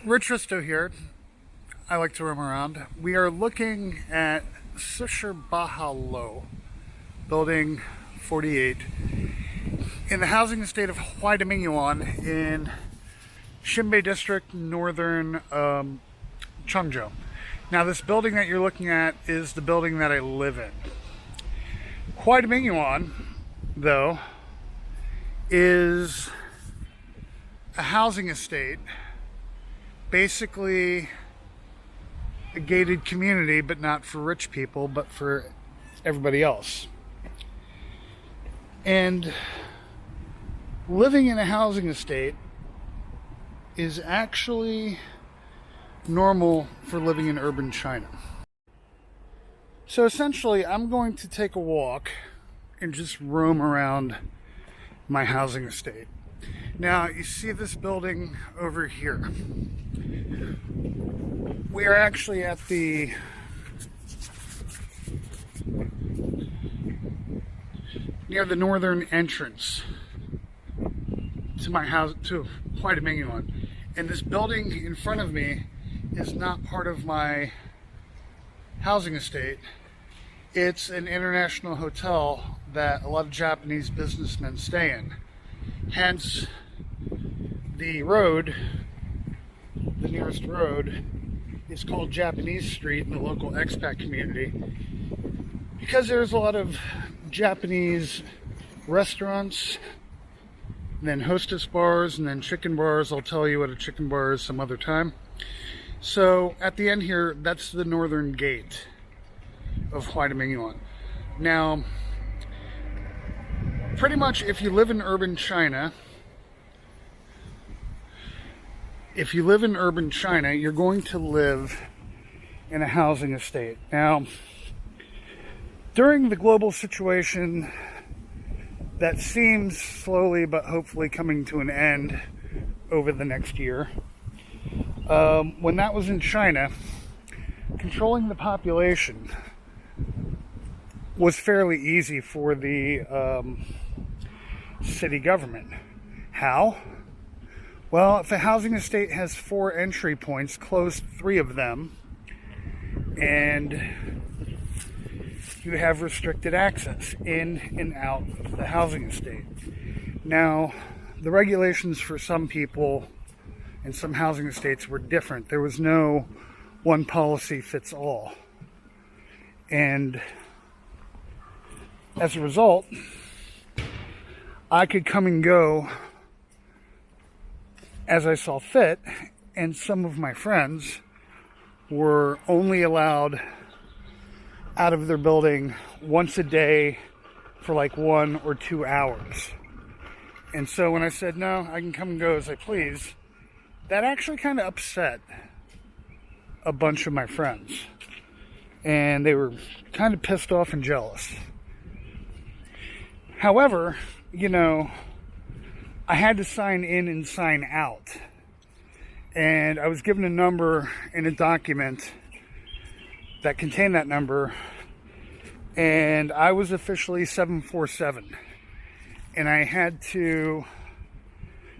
Rich Risto here. I like to roam around. We are looking at Susher Building 48, in the housing estate of Hwaidomingyiwan in Shinbei District, northern Chungju. Now, this building that you're looking at is the building that I live in. Hwaidomingyiwan, though, is a housing estate, basically a gated community, but not for rich people, but for everybody else. And living in a housing estate is actually normal for living in urban China. So essentially, I'm going to take a walk and just roam around my housing estate. Now, you see this building over here. We are actually at near the northern entrance to my house, to Hwaidomingyiwan. And this building in front of me is not part of my housing estate. It's an international hotel that a lot of Japanese businessmen stay in. Hence, the road, the nearest road, is called Japanese Street in the local expat community, because there's a lot of Japanese restaurants, and then hostess bars, and then chicken bars. I'll tell you what a chicken bar is some other time. So at the end here, that's the northern gate of Hwaidomingyiwan. Now, pretty much if you live in urban China, you're going to live in a housing estate. Now, during the global situation that seems slowly but hopefully coming to an end over the next year, when that was in China, controlling the population was fairly easy for the city government. How? Well, if a housing estate has 4 entry points, close 3 of them, and you have restricted access in and out of the housing estate. Now, the regulations for some people in some housing estates were different. There was no one policy fits all. And as a result, I could come and go as I saw fit, and some of my friends were only allowed out of their building once a day for like 1 or 2 hours. And so when I said, no, I can come and go as I please, that actually kind of upset a bunch of my friends. And they were kind of pissed off and jealous. However, I had to sign in and sign out. And I was given a number in a document that contained that number. And I was officially 747. And I had to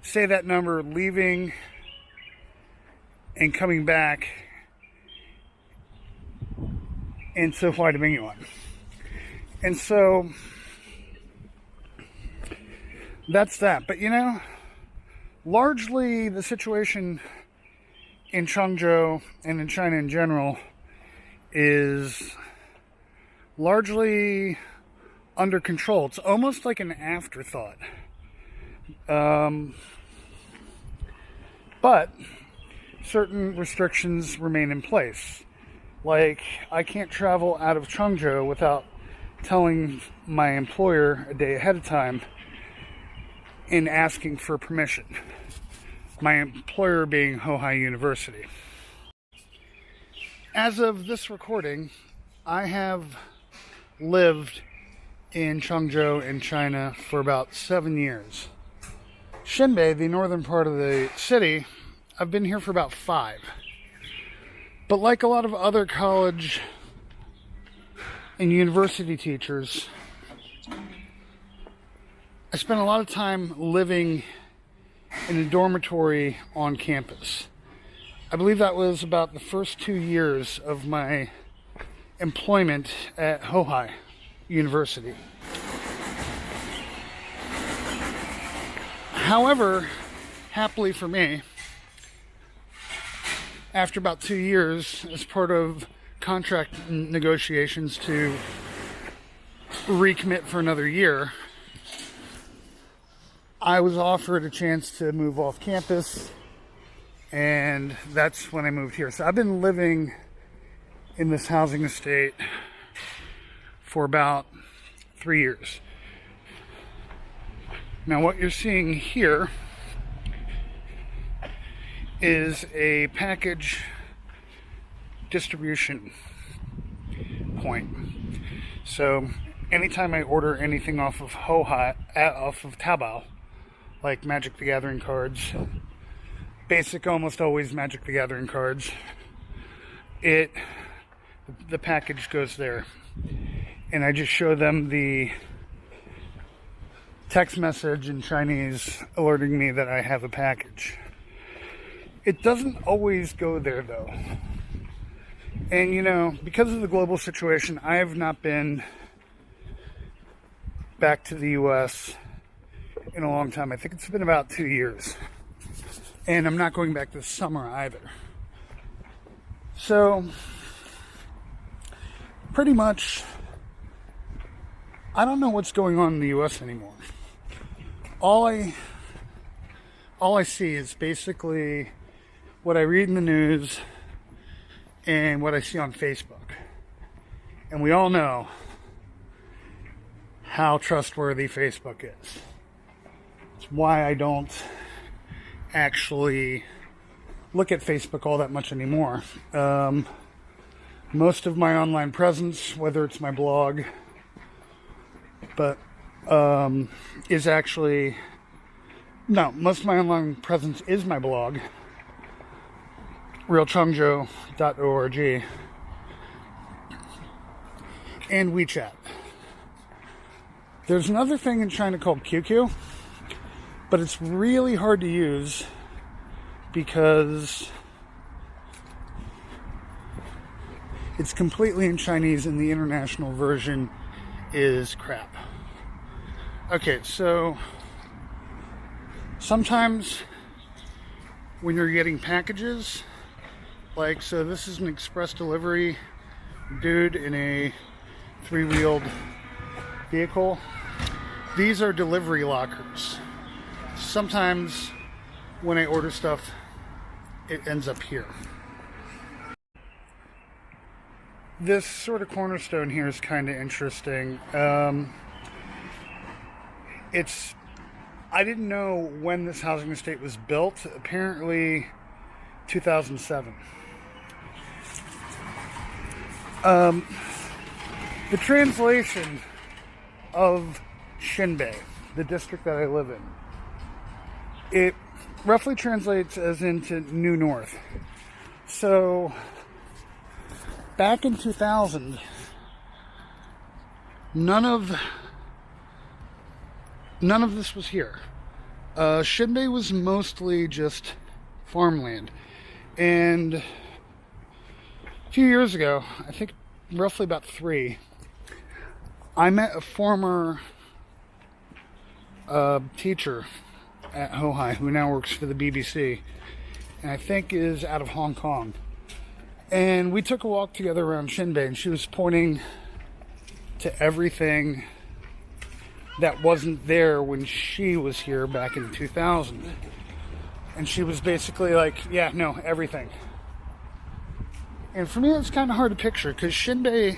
say that number leaving and coming back into Hwaidomingyiwan. And so that's that. But largely the situation in Chungju and in China in general is largely under control. It's almost like an afterthought. But certain restrictions remain in place. Like, I can't travel out of Chungju without telling my employer a day ahead of time in asking for permission. My employer being Hohai University. As of this recording, I have lived in Chungju in China for about 7 years. Shinbei, the northern part of the city, I've been here for about 5. But like a lot of other college and university teachers, I spent a lot of time living in a dormitory on campus. I believe that was about the first 2 years of my employment at Hohai University. However, happily for me, after about 2 years, as part of contract negotiations to recommit for another year, I was offered a chance to move off campus, and that's when I moved here. So I've been living in this housing estate for about 3 years. Now what you're seeing here is a package distribution point. So anytime I order anything off of Taobao, like Magic the Gathering cards, basic almost always Magic the Gathering cards, the package goes there. And I just show them the text message in Chinese alerting me that I have a package. It doesn't always go there though. And you know, because of the global situation, I have not been back to the US in a long time. I think it's been about 2 years. And I'm not going back this summer either. So, pretty much, I don't know what's going on in the US anymore. All I see is basically what I read in the news and what I see on Facebook. And we all know how trustworthy Facebook is. It's why I don't actually look at Facebook all that much anymore. Most of my online presence, whether it's my blog, is actually, no, most of my online presence is my blog, realchengzhou.org, and WeChat. There's another thing in China called QQ, but it's really hard to use because it's completely in Chinese and the international version is crap. Okay, so sometimes when you're getting packages, like, so this is an express delivery dude in a 3-wheeled vehicle. These are delivery lockers. Sometimes when I order stuff, it ends up here. This sort of cornerstone here is kind of interesting. I didn't know when this housing estate was built. Apparently 2007. The translation of Xinbei, the district that I live in, it roughly translates as into New North. So back in 2000, none of this was here. Xinbei was mostly just farmland. And a few years ago, I think roughly about 3, I met a former teacher at Hohai who now works for the BBC, and I think is out of Hong Kong. And we took a walk together around Xinbei, and she was pointing to everything that wasn't there when she was here back in 2000. And she was basically like, yeah, no, everything. And for me, it's kind of hard to picture, because Xinbei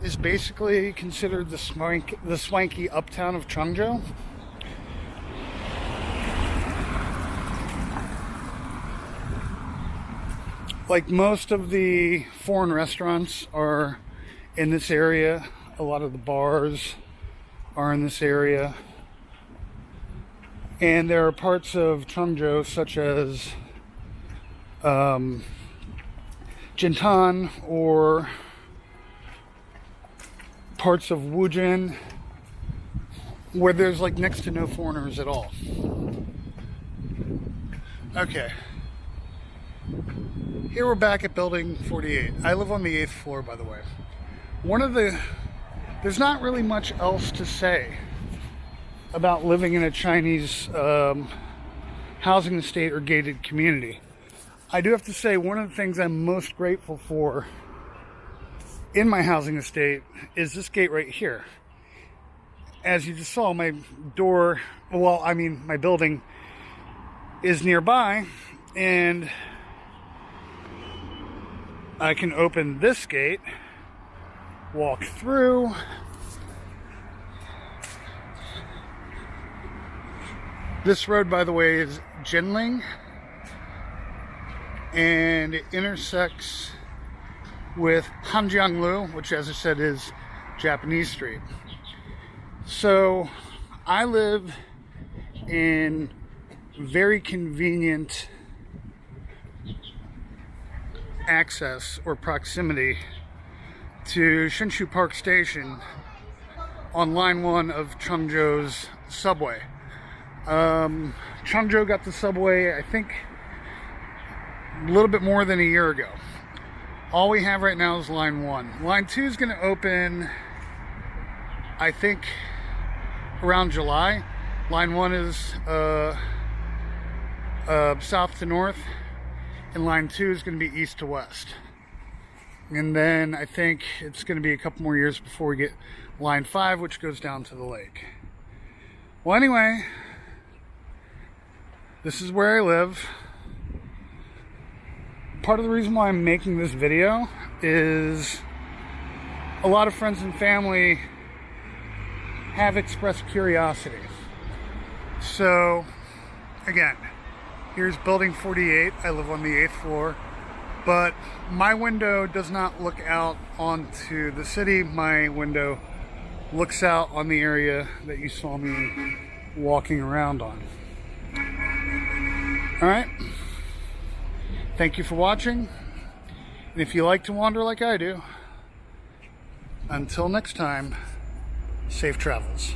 is basically considered the swanky uptown of Chengzhou. Like, most of the foreign restaurants are in this area. A lot of the bars are in this area. And there are parts of Chengzhou, such as Jintan, or parts of Wujin, where there's like next to no foreigners at all. Okay. Here we're back at building 48. I live on the 8th floor, by the way. There's not really much else to say about living in a Chinese housing estate or gated community. I do have to say, one of the things I'm most grateful for in my housing estate is this gate right here. As you just saw, my door, well, I mean, my building is nearby, and I can open this gate, walk through, this road, by the way, is Jinling, and it intersects with Hanjianglu, which, as I said, is Japanese Street. So I live in very convenient access or proximity to Shinshu Park Station on line 1 of Chungzhou's subway. Chungzhou got the subway, I think, a little bit more than a year ago. All we have right now is line 1. Line 2 is going to open, I think, around July. Line 1 is south to north, and line 2 is going to be east to west. And then I think it's going to be a couple more years before we get line 5, which goes down to the lake. Well, anyway, this is where I live. Part of the reason why I'm making this video is a lot of friends and family have expressed curiosity. So, again, here's building 48. I live on the 8th floor, but my window does not look out onto the city. My window looks out on the area that you saw me walking around on. All right. Thank you for watching. And if you like to wander like I do, until next time, safe travels.